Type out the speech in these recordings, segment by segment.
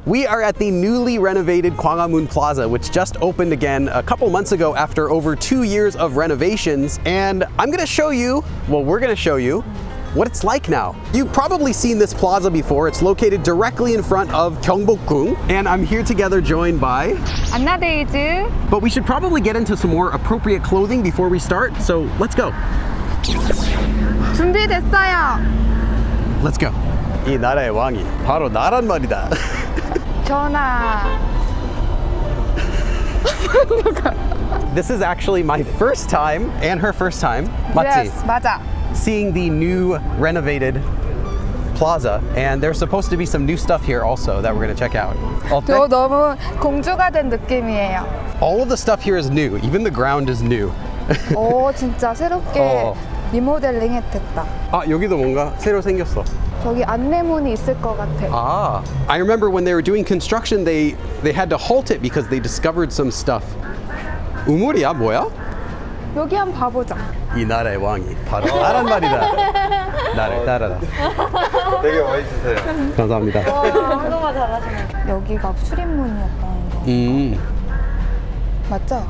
We are at the newly renovated Gwanghwamun Plaza, which just opened again a couple months ago after over 2 years of renovations. And I'm gonna show you, well, we're gonna show you what it's like now. You've probably seen this plaza before. It's located directly in front of Gyeongbokgung, and I'm here together joined by 안나데이즈. But we should probably get into some more appropriate clothing before we start, so let's go. 준비됐어요. Let's go. 이 나라의 왕이 바로 나란 말이다. 전하. This is actually my first time and her first time, 맞지? Yes, 맞아. Seeing the new renovated plaza, and there's supposed to be some new stuff here also that we're going to check out. 어때? 너무 공주가 된 느낌이에요. All of the stuff here is new. Even the ground is new. 오, 진짜 새롭게 리모델링 했댔다. 아, 여기도 뭔가 새로 생겼어. 저기 안내문이 있을 것 같아. Ah, I remember when they were doing construction, they had to halt it because they discovered some stuff. 우물이야, 뭐야? 여기 한번 봐보자. 이 나라의 왕이 바로 나란 말이다. 나를 따라라. 되게 멋있으세요. 감사합니다. 한국말 잘하시네. 여기가 출입문이었다는 거. 맞죠?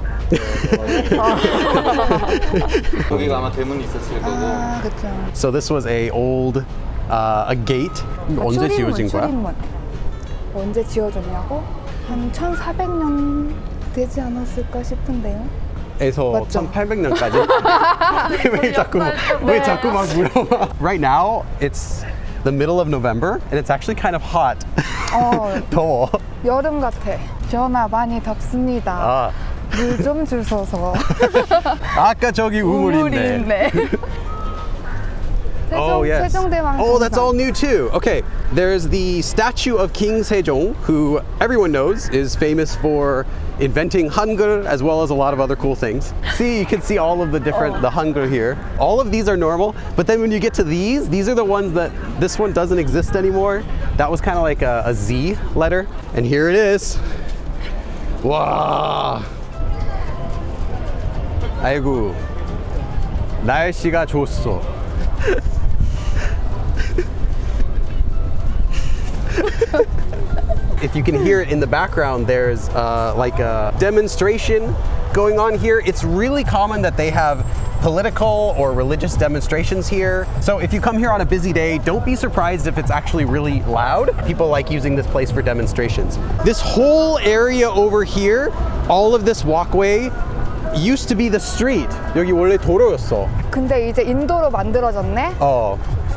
여기가 아마 대문이 있었을 거고. 아, 그쵸. So this was a old a gate. 언제 지어진 거야? 출입문. 언제 지어졌냐고? 한 1400년 되지 않았을까 싶은데요. 에서 맞죠? 1800년까지? 왜 자꾸 막 물어봐? Right now, it's the middle of November, and it's actually kind of hot. 더워. 여름 같아. 전화 많이 덥습니다. 아. 물 좀 주셔서. 아까 저기 우물인데. Oh yes. 세종대왕. Oh, that's all new too. Okay, there's the statue of King Sejong, who everyone knows is famous for inventing Hangul as well as a lot of other cool things. See, you can see all of the different the Hangul here. All of these are normal, but then when you get to these are the ones that this one doesn't exist anymore. That was kind of like a Z letter, and here it is. Wow. 아이고, 날씨가 좋소. If you can hear it in the background, there's like a demonstration going on here. It's really common that they have political or religious demonstrations here. So if you come here on a busy day, don't be surprised if it's actually really loud. People like using this place for demonstrations. This whole area over here, all of this walkway, used to be the street. 여기 원래 도로였어. 근데 이제 인도로 만들어졌네.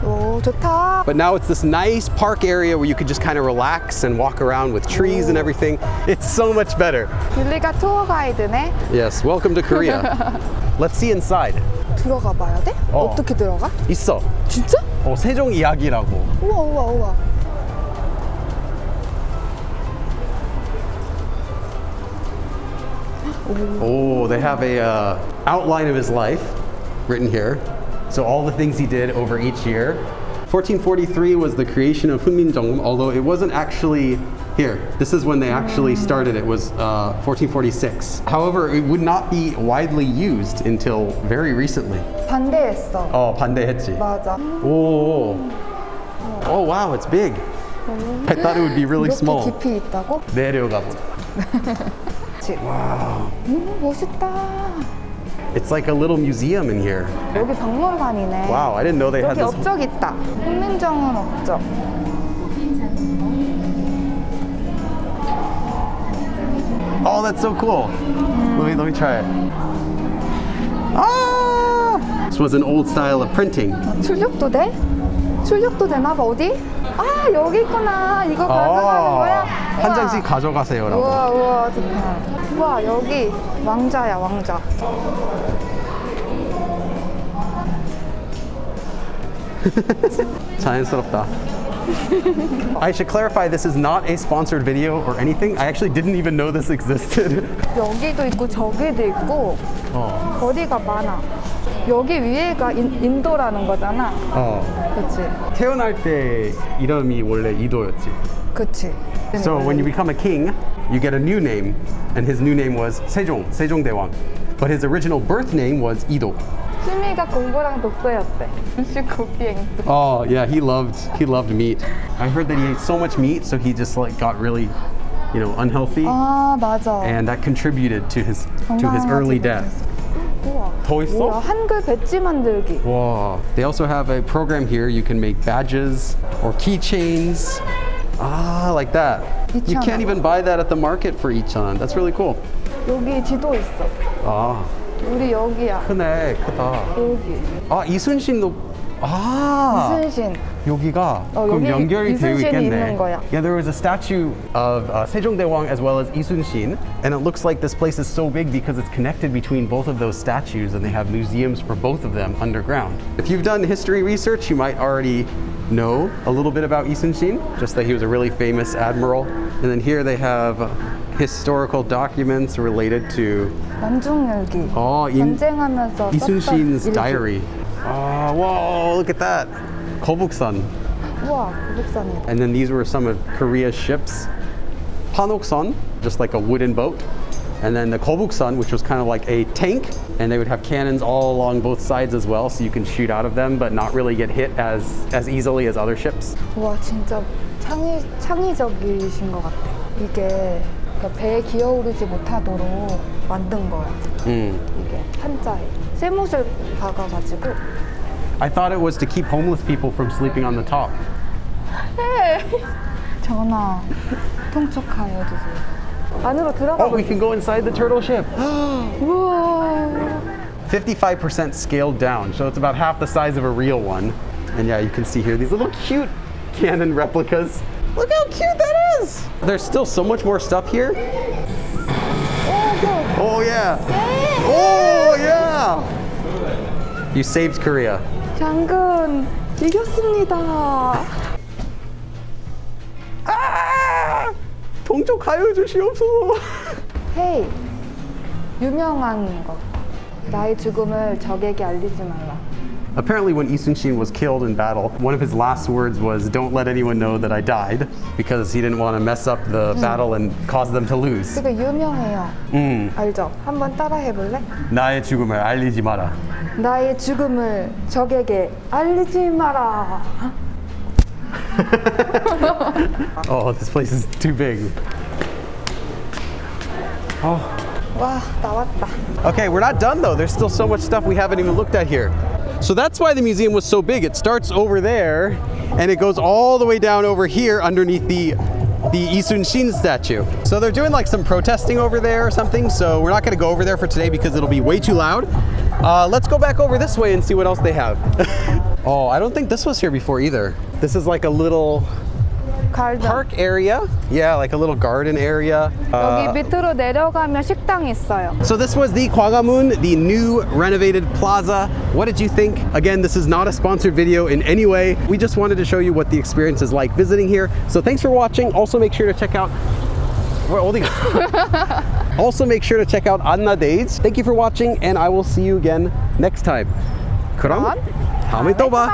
오, 좋다. But now it's this nice park area where you could just kind of relax and walk around with trees and everything. It's so much better. 율리가 투어 가이드네. Yes, welcome to Korea. Let's see inside. 들어가 봐야 돼? 어떻게 들어가? 있어. 진짜? 세종 이야기라고. 우와. Oh, they have a outline of his life written here. So all the things he did over each year. 1443 was the creation of Hunminjeong, although it wasn't actually here. This is when they actually started. It was 1446. However, it would not be widely used until very recently. 반대했어. 반대했지. 맞아. Oh wow, it's big. I thought it would be really small. 이렇게 깊이 있다고? 내려가 보자. Wow. 멋있다. It's like a little museum in here. 여기 박물관이네. Wow, I didn't know they had 여기 this. 업적 있다. 훈민정음 업적. Oh, that's so cool. Let me try it. Ah! This was an old style of printing. 출력도 돼? 출력도 되나 봐. 어디? 아, 여기 있구나. 이거 가져가는 거야? 한 장씩 가져가세요라고. 우와, 좋다. 우와, 여기 왕자야, 왕자. 자연스럽다. I should clarify, this is not a sponsored video or anything. I actually didn't even know this existed. 여기도 있고 저기도 있고 거리가 많아. 여기 위에가 인도라는 거잖아. 그치? 태어날 때 이름이 원래 이도였지. 그치. So when you become a king, you get a new name, and his new name was Sejong, Sejong대왕. But his original birth name was Ido. 취미가 공부랑 독서였대. 음식 비행. Oh yeah, he loved meat. I heard that he ate so much meat, so he just like got really, unhealthy, 아 맞아. and that contributed to his early death. 우와. 더 있어? 뭐야, 한글 배지 만들기. Wow. They also have a program here. You can make badges or keychains. Ah, like that. You 이천. can't even buy that at the market for Icheon. That's really cool. 여기 지도 있어. 아, 우리 여기야. 크네, 크다. 여기. 아, 이순신도. 아, 이순신. 여기가 그럼 여기 연결이 되어 이순신이 있겠네. 있는 거야. Yeah, there was a statue of Sejong Daewang as well as Isun-shin, and it looks like this place is so big because it's connected between both of those statues, and they have museums for both of them underground. If you've done history research, you might already know a little bit about Isun-shin, just that he was a really famous admiral. And then here they have historical documents related to 난중일기. 전쟁하면서 이순신's 썼던 일기. diary. Oh, whoa, look at that. 거북선. 우와, 고백산이다. And then these were some of Korea's ships. Panoksan, just like a wooden boat. And then the Kobuksan, which was kind of like a tank. And they would have cannons all along both sides as well, so you can shoot out of them, but not really get hit as easily as other ships. 와, 진짜 창의적이신 것 같아. 이게 배에 기어오르지 못하도록 만든 거야. 이게 한자에. 쇠못을 박아가지고. I thought it was to keep homeless people from sleeping on the top. 전화 통촉하여 주세요. 안으로 들어가 Oh, we can go inside the turtle ship. 우와. 55% scaled down, so it's about half the size of a real one. And yeah, you can see here these little cute cannon replicas. Look how cute that is! There's still so much more stuff here. Oh yeah! Oh yeah! You saved Korea. 장군 이겼습니다. 아! 동족하여 주시옵소서. 헤이, 유명한 거. 나의 죽음을 적에게 알리지 말라. Apparently when Isun-shin was killed in battle, one of his last words was, "Don't let anyone know that I died," because he didn't want to mess up the battle and cause them to lose. 되게 유명해요. 알죠? 한번 따라 해볼래? 나의 죽음을 알리지 마라. 나의 죽음을 적에게 알리지 마라. Oh, this place is too big. Oh. 와, 나왔다. Okay, we're not done though. There's still so much stuff we haven't even looked at here. So that's why the museum was so big. It starts over there and it goes all the way down over here underneath the Isun-shin statue. So they're doing like some protesting over there or something, so we're not gonna go over there for today because it'll be way too loud. Let's go back over this way and see what else they have. Oh, I don't think this was here before either. This is like a little garden. park area. Yeah, like a little garden area. 여기 밑으로 내려가면 식당이 있어요. So this was the Gwanghwamun, the new renovated plaza. What did you think? Again, this is not a sponsored video in any way. We just wanted to show you what the experience is like visiting here. So thanks for watching. Also make sure to check out Also make sure to check out Anna Days. Thank you for watching and I will see you again next time. 그럼 다음에 또 봐.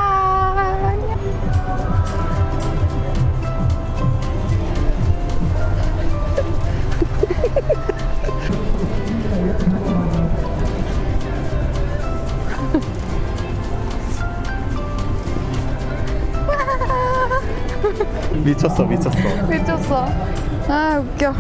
미쳤어. 미쳤어. 아, 웃겨.